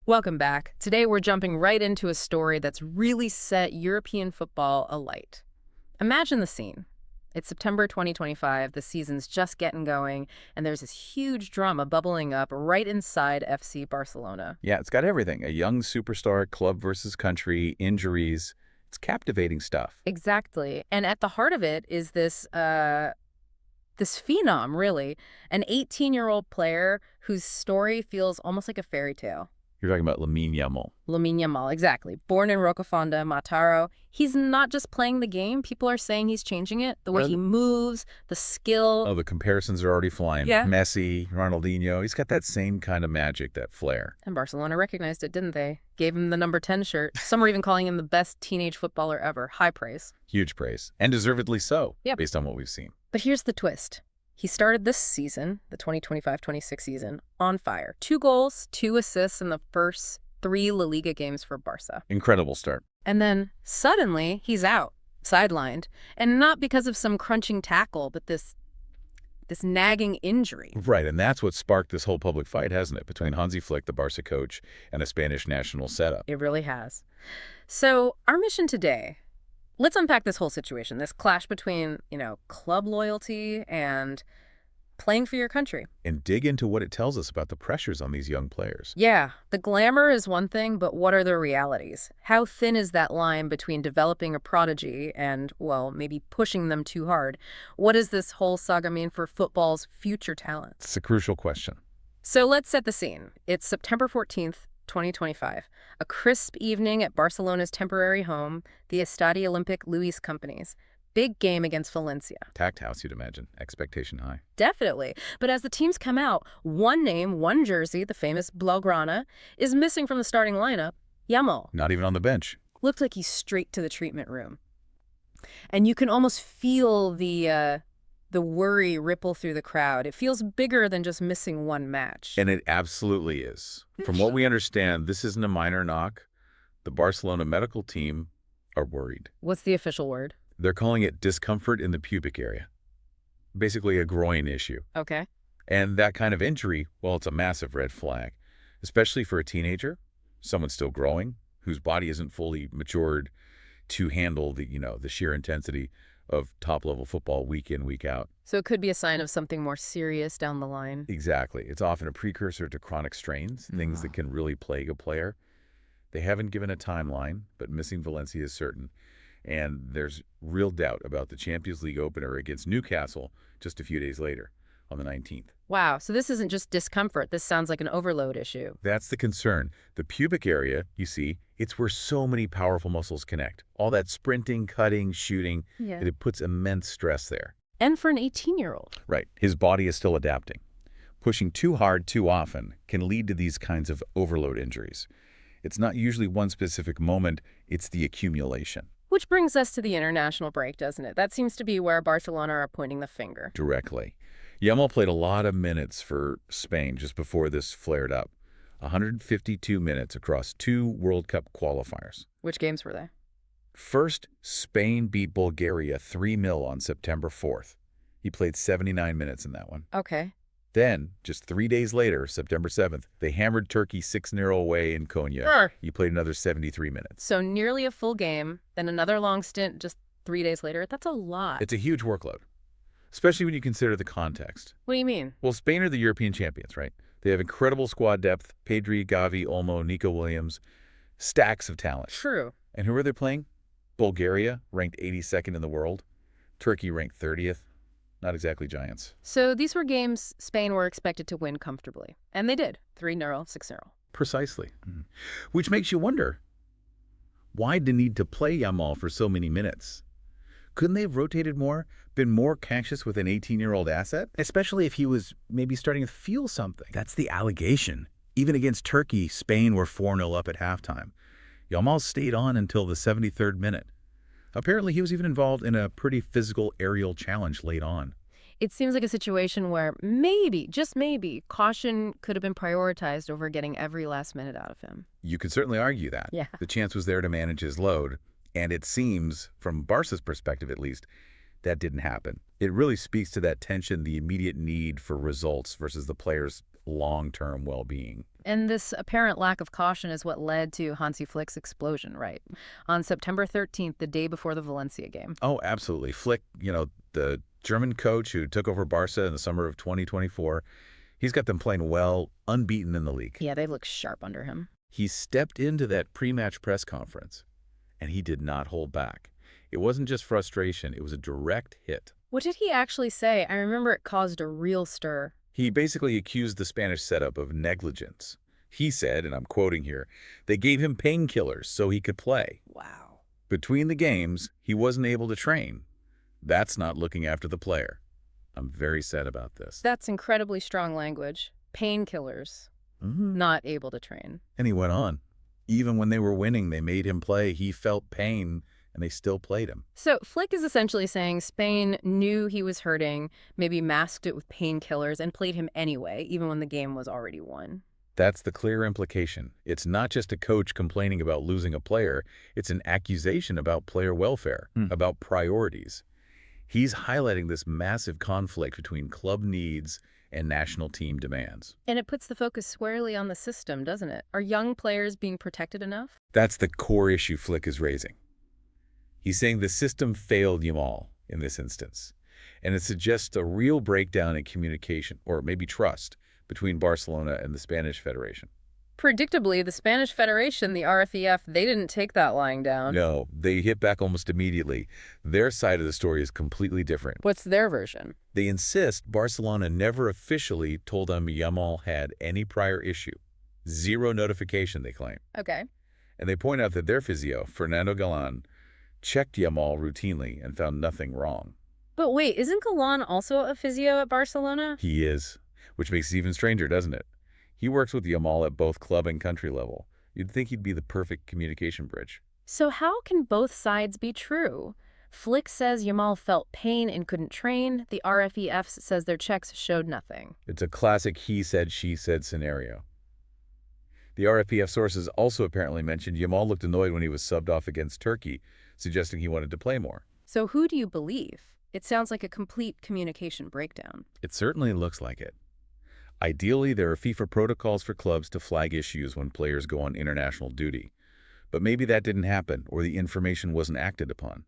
Welcome back. Today we're jumping right into a story that's really set European football alight. Imagine the scene. It's September 2025, the season's just getting going, and there's this huge drama bubbling up right inside FC Barcelona. Yeah, it's got everything. A young superstar, club versus country, injuries. It's captivating stuff. Exactly. And at the heart of it is this phenom, really, an 18-year-old player whose story feels almost like a fairy tale. You're talking about Lamine Yamal. Lamine Yamal, exactly. Born in Rocafonda, Mataro. He's not just playing the game. People are saying he's changing it. The way he moves, the skill. Oh, the comparisons are already flying. Yeah. Messi, Ronaldinho. He's got that same kind of magic, that flair. And Barcelona recognized it, didn't they? Gave him the number 10 shirt. Some are even calling him the best teenage footballer ever. High praise. Huge praise. And deservedly so, Yep. based on what we've seen. But here's the twist. He started this season, the 2025-26 season, on fire. 2 goals, 2 assists in the first 3 La Liga games for Barca. Incredible start. And then, suddenly, he's out, sidelined. And not because of some crunching tackle, but this nagging injury. Right, and that's what sparked this whole public fight, hasn't it, between Hansi Flick, the Barca coach, and a Spanish national setup. It really has. So, our mission today, let's unpack this whole situation, this clash between, club loyalty and playing for your country. And dig into what it tells us about the pressures on these young players. Yeah, the glamour is one thing, but what are the realities? How thin is that line between developing a prodigy and, well, maybe pushing them too hard? What does this whole saga mean for football's future talents? It's a crucial question. So let's set the scene. It's September 14th, 2025, a crisp evening at Barcelona's temporary home, the Estadi Olympic Luis Companys. Big game against Valencia. Packed house, you'd imagine. Expectation high. Definitely. But as the teams come out, one name, one jersey, the famous Blaugrana, is missing from the starting lineup, Yamal. Not even on the bench. Looked like he's straight to the treatment room. And you can almost feel the worry ripple through the crowd. It feels bigger than just missing one match. And it absolutely is. From what we understand, this isn't a minor knock. The Barcelona medical team are worried. What's the official word? They're calling it discomfort in the pubic area. Basically a groin issue. Okay. And that kind of injury, well, it's a massive red flag, especially for a teenager, someone still growing, whose body isn't fully matured to handle the sheer intensity of top-level football week in, week out. So it could be a sign of something more serious down the line. Exactly. It's often a precursor to chronic strains, things that can really plague a player. They haven't given a timeline, but missing Valencia is certain. And there's real doubt about the Champions League opener against Newcastle just a few days later, on the 19th. Wow, so this isn't just discomfort. This sounds like an overload issue. That's the concern. The pubic area, you see, it's where so many powerful muscles connect. All that sprinting, cutting, shooting, it puts immense stress there. And for an 18-year-old. Right. His body is still adapting. Pushing too hard too often can lead to these kinds of overload injuries. It's not usually one specific moment, it's the accumulation. Which brings us to the international break, doesn't it? That seems to be where Barcelona are pointing the finger. Directly. Yamal played a lot of minutes for Spain just before this flared up. 152 minutes across 2 World Cup qualifiers. Which games were they? First, Spain beat Bulgaria 3-0 on September 4th. He played 79 minutes in that one. Okay. Then, just 3 days later, September 7th, they hammered Turkey 6-0 away in Konya. Sure. He played another 73 minutes. So nearly a full game, then another long stint just 3 days later. That's a lot. It's a huge workload, especially when you consider the context. What do you mean? Well, Spain are the European champions, right? They have incredible squad depth, Pedri, Gavi, Olmo, Nico Williams, stacks of talent. True. And who are they playing? Bulgaria, ranked 82nd in the world. Turkey, ranked 30th. Not exactly giants. So these were games Spain were expected to win comfortably. And they did. 3-0, 6-0. Precisely. Which makes you wonder, why the need to play Yamal for so many minutes? Couldn't they have rotated more, been more cautious with an 18-year-old asset? Especially if he was maybe starting to feel something. That's the allegation. Even against Turkey, Spain were 4-0 up at halftime. Yamal stayed on until the 73rd minute. Apparently, he was even involved in a pretty physical aerial challenge late on. It seems like a situation where maybe, just maybe, caution could have been prioritized over getting every last minute out of him. You could certainly argue that. Yeah. The chance was there to manage his load, and it seems, from Barca's perspective at least, that didn't happen. It really speaks to that tension, the immediate need for results versus the player's long-term well-being. And this apparent lack of caution is what led to Hansi Flick's explosion, right? On September 13th, the day before the Valencia game. Oh, absolutely. Flick, the German coach who took over Barca in the summer of 2024, he's got them playing well, unbeaten in the league. Yeah, they look sharp under him. He stepped into that pre-match press conference, and he did not hold back. It wasn't just frustration, it was a direct hit. What did he actually say? I remember it caused a real stir. He basically accused the Spanish setup of negligence. He said, and I'm quoting here, they gave him painkillers so he could play. Wow. Between the games, he wasn't able to train. That's not looking after the player. I'm very sad about this. That's incredibly strong language. Painkillers. Not able to train. And he went on. Even when they were winning, they made him play. He felt pain, and they still played him. So Flick is essentially saying Spain knew he was hurting, maybe masked it with painkillers, and played him anyway, even when the game was already won. That's the clear implication. It's not just a coach complaining about losing a player. It's an accusation about player welfare, about priorities. He's highlighting this massive conflict between club needs and national team demands. And it puts the focus squarely on the system, doesn't it? Are young players being protected enough? That's the core issue Flick is raising. He's saying the system failed Yamal in this instance, and it suggests a real breakdown in communication, or maybe trust, between Barcelona and the Spanish Federation. Predictably, the Spanish Federation, the RFEF, they didn't take that lying down. No, they hit back almost immediately. Their side of the story is completely different. What's their version? They insist Barcelona never officially told them Yamal had any prior issue. Zero notification, they claim. Okay. And they point out that their physio, Fernando Galán, checked Yamal routinely and found nothing wrong. But wait, isn't Galán also a physio at Barcelona? He is, which makes it even stranger, doesn't it? He works with Yamal at both club and country level. You'd think he'd be the perfect communication bridge. So how can both sides be true? Flick says Yamal felt pain and couldn't train. The RFEF says their checks showed nothing. It's a classic he said, she said scenario. The RFPF sources also apparently mentioned Yamal looked annoyed when he was subbed off against Turkey, suggesting he wanted to play more. So who do you believe? It sounds like a complete communication breakdown. It certainly looks like it. Ideally, there are FIFA protocols for clubs to flag issues when players go on international duty. But maybe that didn't happen, or the information wasn't acted upon.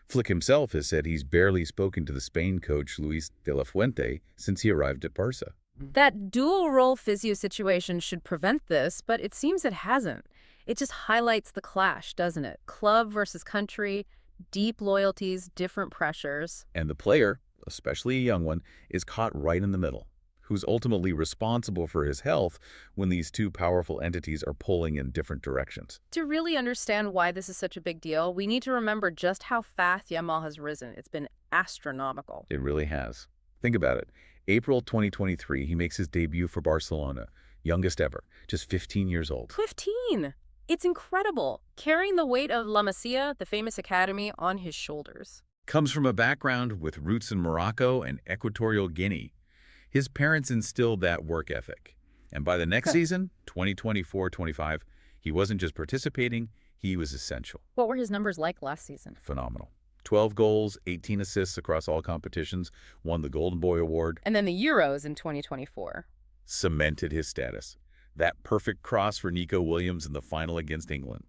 Flick himself has said he's barely spoken to the Spain coach Luis de la Fuente since he arrived at Barca. That dual-role physio situation should prevent this, but it seems it hasn't. It just highlights the clash, doesn't it? Club versus country, deep loyalties, different pressures. And the player, especially a young one, is caught right in the middle. Who's ultimately responsible for his health when these two powerful entities are pulling in different directions. To really understand why this is such a big deal, we need to remember just how fast Yamal has risen. It's been astronomical. It really has. Think about it. April 2023, he makes his debut for Barcelona, youngest ever, just 15 years old. 15! It's incredible. Carrying the weight of La Masia, the famous academy, on his shoulders. Comes from a background with roots in Morocco and Equatorial Guinea. His parents instilled that work ethic. And by the next season, 2024-25, he wasn't just participating, he was essential. What were his numbers like last season? Phenomenal. 12 goals, 18 assists across all competitions, won the Golden Boy Award. And then the Euros in 2024. Cemented his status. That perfect cross for Nico Williams in the final against England.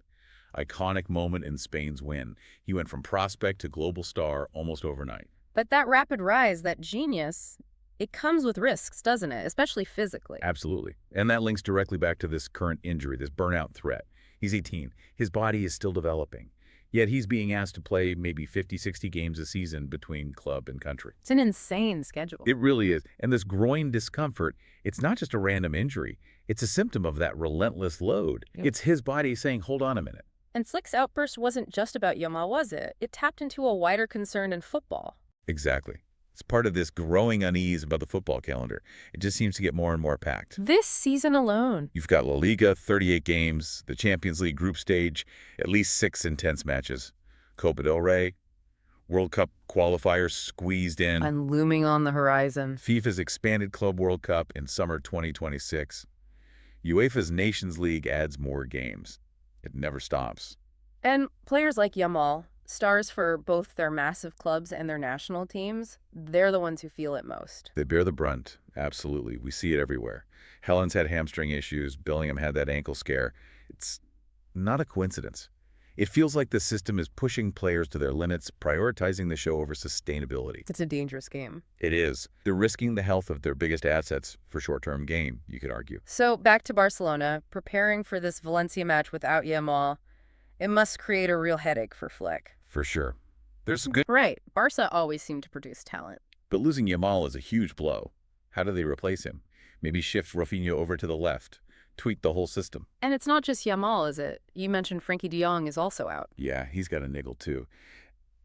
Iconic moment in Spain's win. He went from prospect to global star almost overnight. But that rapid rise, that genius, it comes with risks, doesn't it? Especially physically. Absolutely. And that links directly back to this current injury, this burnout threat. He's 18. His body is still developing. Yet he's being asked to play maybe 50, 60 games a season between club and country. It's an insane schedule. It really is. And this groin discomfort, it's not just a random injury. It's a symptom of that relentless load. Yep. It's his body saying, hold on a minute. And Flick's outburst wasn't just about Yamal, was it? It tapped into a wider concern in football. Exactly. It's part of this growing unease about the football calendar. It just seems to get more and more packed. This season alone. You've got La Liga, 38 games, the Champions League group stage, at least 6 intense matches. Copa del Rey, World Cup qualifiers squeezed in. And looming on the horizon. FIFA's expanded Club World Cup in summer 2026. UEFA's Nations League adds more games. It never stops. And players like Yamal, Stars for both their massive clubs and their national teams, they're the ones who feel it most. They bear the brunt. Absolutely. We see it everywhere. Helen's had hamstring issues. Bellingham had that ankle scare. It's not a coincidence. It feels like the system is pushing players to their limits, prioritizing the show over sustainability. It's a dangerous game. It is. They're risking the health of their biggest assets for short-term gain, you could argue. So back to Barcelona, preparing for this Valencia match without Yamal, it must create a real headache for Flick. For sure. There's some good, Right. Barca always seem to produce talent. but losing Yamal is a huge blow. How do they replace him? Maybe shift Rafinha over to the left, tweak the whole system. And it's not just Yamal, is it? You mentioned Frankie de Jong is also out. Yeah, he's got a niggle too.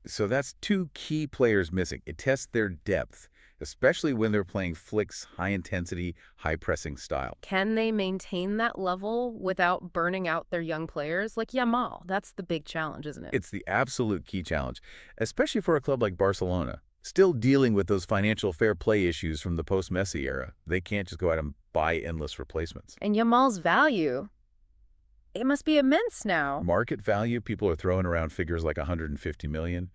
So that's two key players missing. It tests their depth, especially when they're playing Flick's high-intensity, high-pressing style. Can they maintain that level without burning out their young players? Like Yamal, that's the big challenge, isn't it? It's the absolute key challenge, especially for a club like Barcelona. Still dealing with those financial fair play issues from the post-Messi era. They can't just go out and buy endless replacements. And Yamal's value, it must be immense now. Market value, people are throwing around figures like 150 million.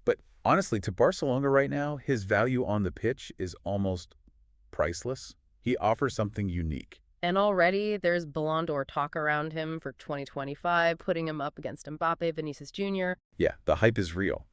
But honestly, to Barcelona right now, his value on the pitch is almost priceless. He offers something unique. And already there's Ballon d'Or talk around him for 2025, putting him up against Mbappe, Vinicius Jr. Yeah, the hype is real.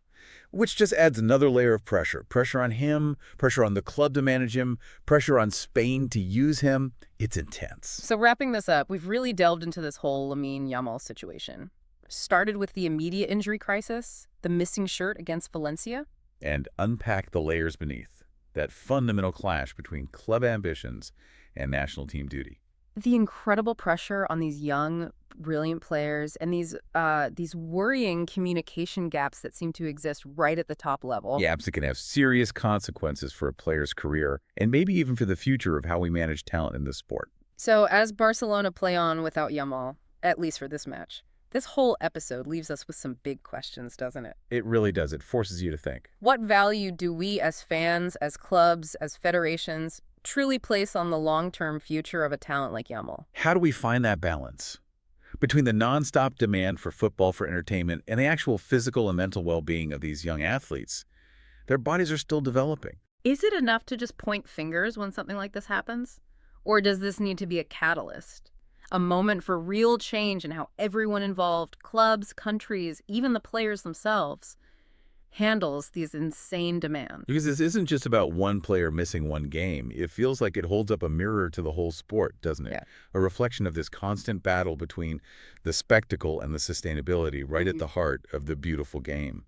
Which just adds another layer of pressure. Pressure on him, pressure on the club to manage him, pressure on Spain to use him. It's intense. So wrapping this up, we've really delved into this whole Lamine Yamal situation. Started with the immediate injury crisis, the missing shirt against Valencia. And unpack the layers beneath. That fundamental clash between club ambitions and national team duty. The incredible pressure on these young, brilliant players and these worrying communication gaps that seem to exist right at the top level. Gaps that can have serious consequences for a player's career and maybe even for the future of how we manage talent in this sport. So as Barcelona play on without Yamal, at least for this match, this whole episode leaves us with some big questions, doesn't it? It really does. It forces you to think. What value do we as fans, as clubs, as federations truly place on the long-term future of a talent like Yamal? How do we find that balance between the nonstop demand for football for entertainment and the actual physical and mental well-being of these young athletes? Their bodies are still developing. Is it enough to just point fingers when something like this happens? Or does this need to be a catalyst? A moment for real change in how everyone involved, clubs, countries, even the players themselves, handles these insane demands. Because this isn't just about one player missing one game. It feels like it holds up a mirror to the whole sport, doesn't it? Yeah. A reflection of this constant battle between the spectacle and the sustainability right at the heart of the beautiful game.